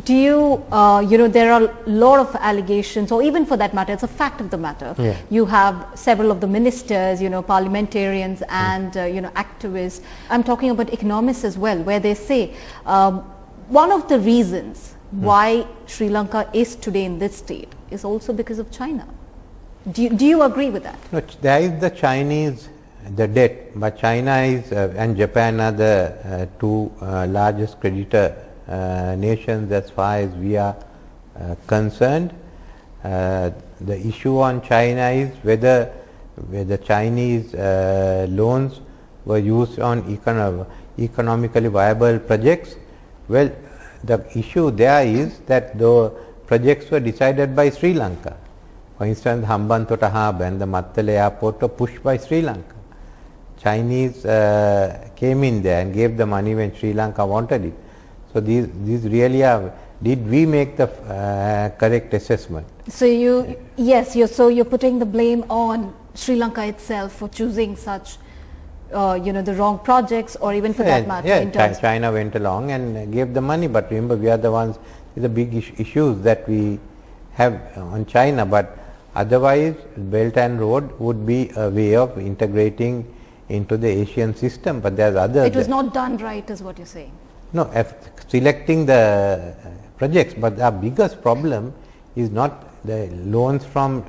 do you, there are a lot of allegations, or even for that matter, it's a fact of the matter. Yeah. You have several of the ministers, parliamentarians and, activists. I'm talking about economists as well, where they say one of the reasons why Sri Lanka is today in this state is also because of China. Do you agree with that? No, there is the Chinese, the debt, but China is and Japan are the two largest creditor nations as far as we are concerned. The issue on China is whether Chinese loans were used on economically viable projects. Well, the issue there is that the projects were decided by Sri Lanka. For instance, Hambantota Harbour and the Mattala airport were pushed by Sri Lanka. Chinese came in there and gave the money when Sri Lanka wanted it. So these really are. Did we make the correct assessment? So you're putting the blame on Sri Lanka itself for choosing such, the wrong projects, or even for that matter. Yeah, China went along and gave the money, but remember, we are the ones with the big issues that we have on China. But otherwise, Belt and Road would be a way of integrating into the Asian system. But there's others. It was not done right, is what you're saying. No, selecting the projects, but our biggest problem is not the loans from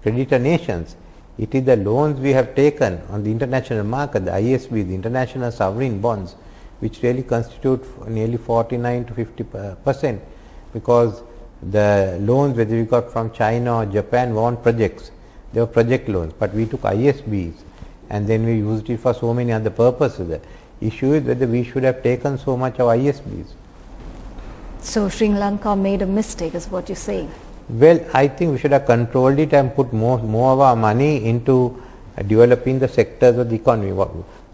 creditor nations. It is the loans we have taken on the international market, the ISB, the international sovereign bonds, which really constitute nearly 49 to 50%, because the loans whether we got from China or Japan weren't projects, they were project loans, but we took ISBs and then we used it for so many other purposes. The issue is whether we should have taken so much of ISBs. So Sri Lanka made a mistake, is what you're saying? Well, I think we should have controlled it and put more of our money into developing the sectors of the economy.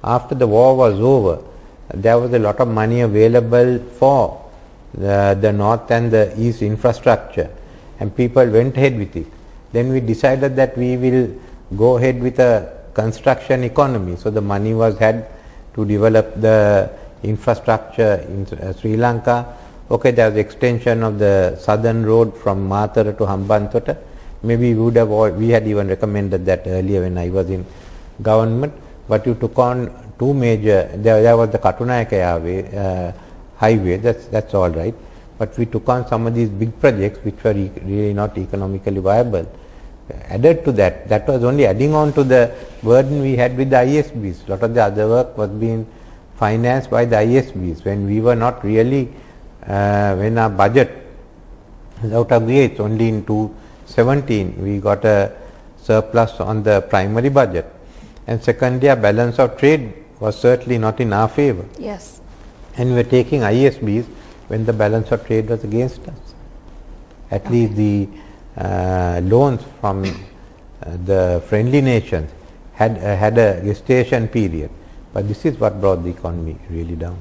After the war was over, there was a lot of money available for the north and the east infrastructure, and people went ahead with it. Then we decided that we will go ahead with a construction economy. So the money was had to develop the infrastructure in Sri Lanka. Okay, there was extension of the southern road from Matara to Hambantota. Maybe we had even recommended that earlier when I was in government. But you took on two major. There was the Katunayaka highway. That's all right. But we took on some of these big projects which were really not economically viable. Added to that, that was only adding on to the burden we had with the ISBs. A lot of the other work was being financed by the ISBs when we were not really. When our budget is out of the it's only in 2017 we got a surplus on the primary budget, and secondly our balance of trade was certainly not in our favor. Yes. And we were taking ISBs when the balance of trade was against us. At least the loans from the friendly nations had a gestation period, but this is what brought the economy really down.